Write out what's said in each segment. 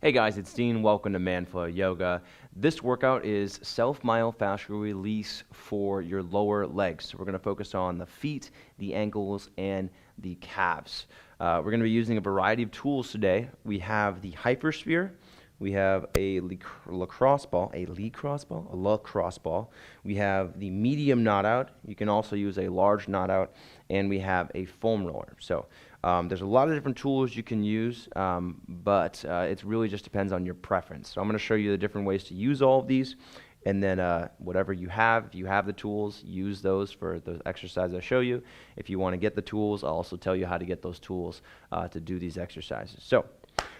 Hey guys, it's Dean. Welcome to Manflow Yoga. This workout is self-myofascial release for your lower legs. So we're going to focus on the feet, the ankles, and the calves. We're going to be using a variety of tools today. We have the hypersphere. We have a lacrosse ball. We have the medium knot out. You can also use a large knot out, and we have a foam roller. So there's a lot of different tools you can use, but it really just depends on your preference. So I'm going to show you the different ways to use all of these, and then whatever you have, if you have the tools, use those for the exercises I show you. If you want to get the tools, I'll also tell you how to get those tools to do these exercises. So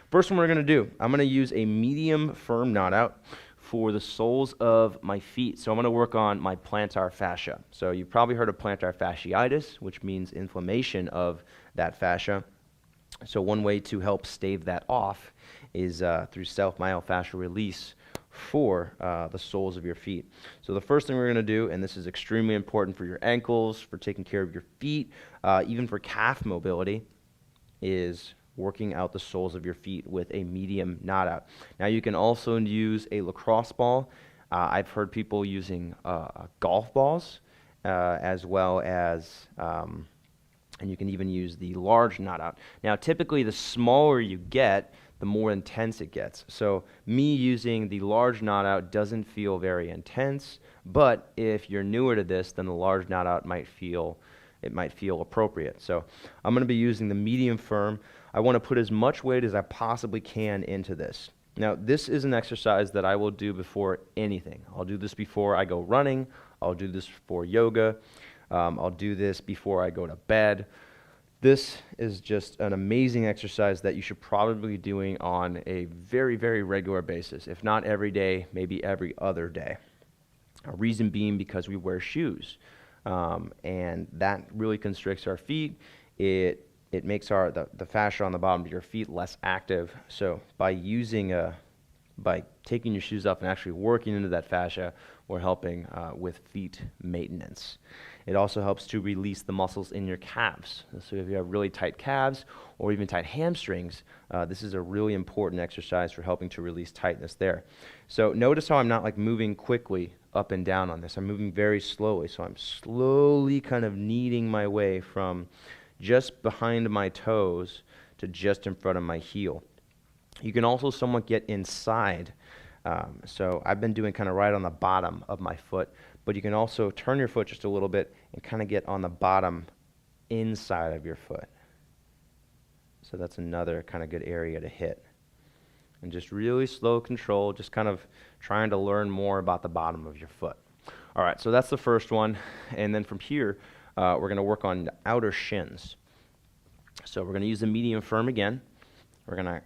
first one we're going to do, I'm going to use a medium firm knot out for the soles of my feet. So I'm going to work on my plantar fascia. So you've probably heard of plantar fasciitis, which means inflammation of that fascia. So one way to help stave that off is through self-myofascial release for the soles of your feet. So the first thing we're going to do, and this is extremely important for your ankles, for taking care of your feet, even for calf mobility, is working out the soles of your feet with a medium knot out. Now you can also use a lacrosse ball. I've heard people using golf balls as well as, and you can even use the large knot out. Now typically the smaller you get, the more intense it gets. So me using the large knot out doesn't feel very intense, but if you're newer to this, then the large knot out might feel appropriate. So I'm going to be using the medium firm. I want to put as much weight as I possibly can into this. Now, this is an exercise that I will do before anything. I'll do this before I go running. I'll do this before yoga. I'll do this before I go to bed. This is just an amazing exercise that you should probably be doing on a very, very regular basis. If not every day, maybe every other day. A reason being because we wear shoes. And that really constricts our feet. It makes the fascia on the bottom of your feet less active. So by taking your shoes off and actually working into that fascia, we're helping with feet maintenance. It also helps to release the muscles in your calves. So if you have really tight calves or even tight hamstrings, this is a really important exercise for helping to release tightness there. So notice how I'm not like moving quickly up and down on this. I'm moving very slowly. So I'm slowly kind of kneading my way from just behind my toes to just in front of my heel. You can also somewhat get inside. So I've been doing kind of right on the bottom of my foot, but you can also turn your foot just a little bit and kind of get on the bottom inside of your foot. So that's another kind of good area to hit. And just really slow control, just kind of trying to learn more about the bottom of your foot. All right, so that's the first one. And then from here, we're going to work on the outer shins. So we're going to use the medium firm again. We're going to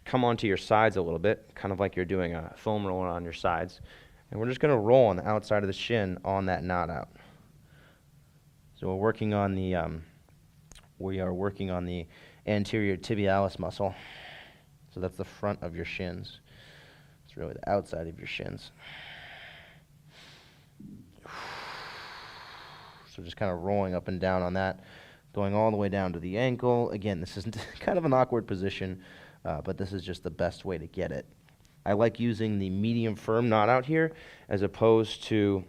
come onto your sides a little bit, kind of like you're doing a foam roller on your sides. And we're just going to roll on the outside of the shin on that knot out. So we're working on the anterior tibialis muscle. So that's the front of your shins. It's really the outside of your shins. So just kind of rolling up and down on that, going all the way down to the ankle. Again, this is kind of an awkward position, but this is just the best way to get it. I like using the medium firm knot out here as opposed to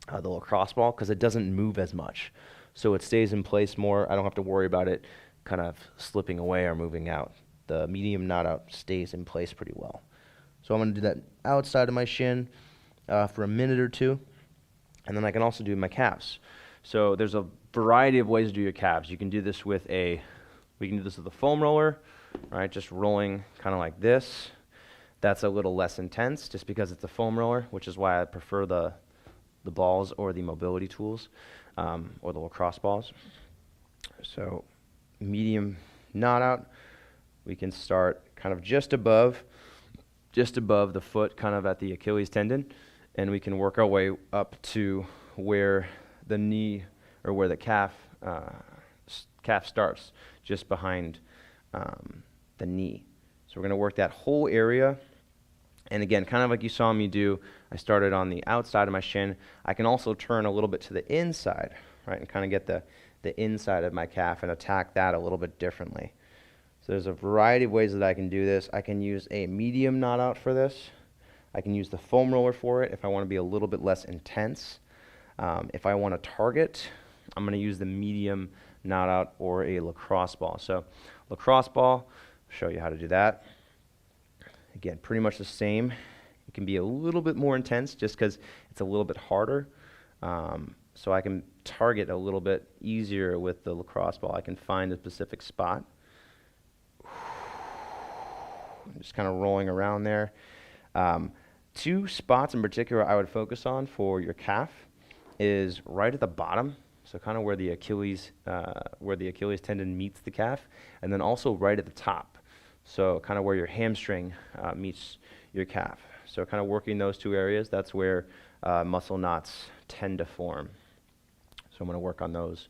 the lacrosse ball because it doesn't move as much. So it stays in place more. I don't have to worry about it kind of slipping away or moving out. The medium knot out stays in place pretty well. So I'm going to do that outside of my shin for a minute or two, and then I can also do my calves. So there's a variety of ways to do your calves. You can do this with we can do this with a foam roller, right? Just rolling kind of like this. That's a little less intense just because it's a foam roller, which is why I prefer the balls or the mobility tools or the lacrosse balls. So medium knot out. We can start kind of just above the foot, kind of at the Achilles tendon, and we can work our way up to where the knee or where the calf starts, just behind the knee. So we're going to work that whole area. And again, kind of like you saw me do, I started on the outside of my shin. I can also turn a little bit to the inside, right, and kind of get the inside of my calf and attack that a little bit differently. So there's a variety of ways that I can do this. I can use a medium knot out for this. I can use the foam roller for it if I want to be a little bit less intense. If I want to target, I'm going to use the medium knot out or a lacrosse ball. So lacrosse ball, show you how to do that. Again, pretty much the same. It can be a little bit more intense just because it's a little bit harder. So I can target a little bit easier with the lacrosse ball. I can find a specific spot. Just kind of rolling around there. Two spots in particular I would focus on for your calf is right at the bottom, so kind of where the Achilles tendon meets the calf, and then also right at the top, so kind of where your hamstring meets your calf. So kind of working those two areas, that's where muscle knots tend to form. So I'm going to work on those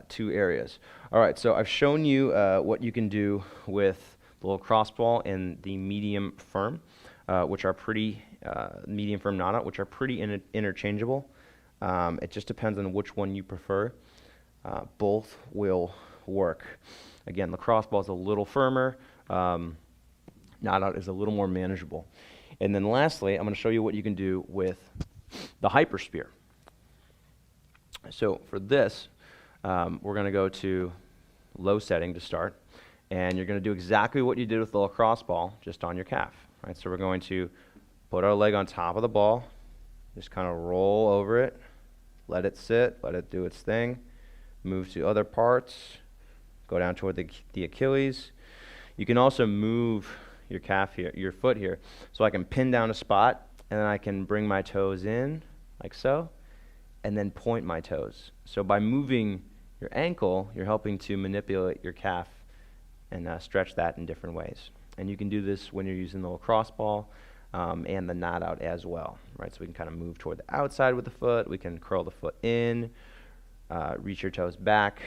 two areas. All right, so I've shown you what you can do with the lacrosse ball and the medium firm, which are pretty medium firm knot out, which are pretty interchangeable. It just depends on which one you prefer. Both will work. Again, lacrosse ball is a little firmer. Knot out is a little more manageable. And then lastly, I'm going to show you what you can do with the hyperspear. So for this, we're going to go to low setting to start. And you're going to do exactly what you did with the lacrosse ball, just on your calf. Right? So we're going to put our leg on top of the ball, just kind of roll over it, let it sit, let it do its thing, move to other parts, go down toward the Achilles. You can also move your calf here, your foot here, so I can pin down a spot, and then I can bring my toes in, like so, and then point my toes. So by moving your ankle, you're helping to manipulate your calf and stretch that in different ways. And you can do this when you're using the lacrosse ball and the knot out as well, right? So we can kind of move toward the outside with the foot. We can curl the foot in, reach your toes back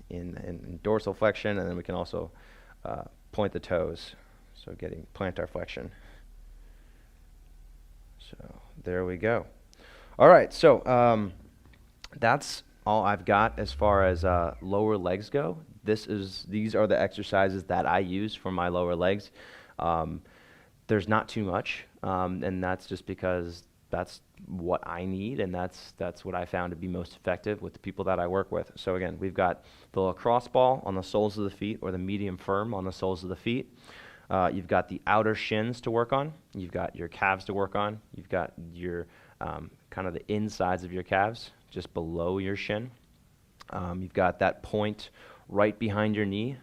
in dorsal flexion, and then we can also point the toes, so getting plantar flexion. So there we go. All right, so that's all I've got as far as lower legs go. These are the exercises that I use for my lower legs. There's not too much, and that's just because that's what I need, and that's what I found to be most effective with the people that I work with. So again, we've got the lacrosse ball on the soles of the feet, or the medium firm on the soles of the feet. You've got the outer shins to work on. You've got your calves to work on. You've got your kind of the insides of your calves, just below your shin. You've got that point right behind your knee,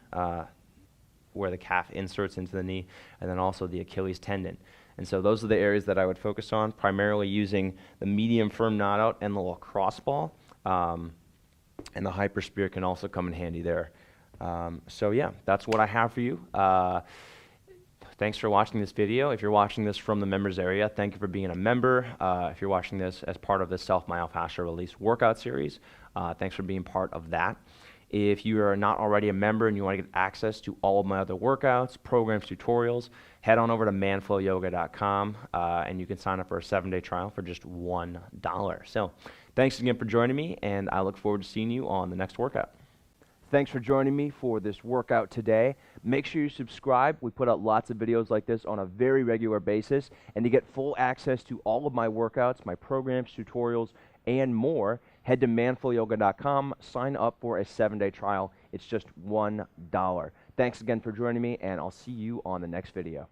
where the calf inserts into the knee, and then also the Achilles tendon. And so those are the areas that I would focus on, primarily using the medium firm knot out and the lacrosse ball. And the hyperspear can also come in handy there. So yeah, that's what I have for you. Thanks for watching this video. If you're watching this from the members area, thank you for being a member. If you're watching this as part of the Self-Myofascial Release workout series, thanks for being part of that. If you are not already a member and you want to get access to all of my other workouts, programs, tutorials, head on over to manflowyoga.com and you can sign up for a 7-day trial for just $1. So thanks again for joining me, and I look forward to seeing you on the next workout. Thanks for joining me for this workout today. Make sure you subscribe. We put out lots of videos like this on a very regular basis. And to get full access to all of my workouts, my programs, tutorials, and more, head to manflowyoga.com, sign up for a 7-day trial. It's just $1. Thanks again for joining me, and I'll see you on the next video.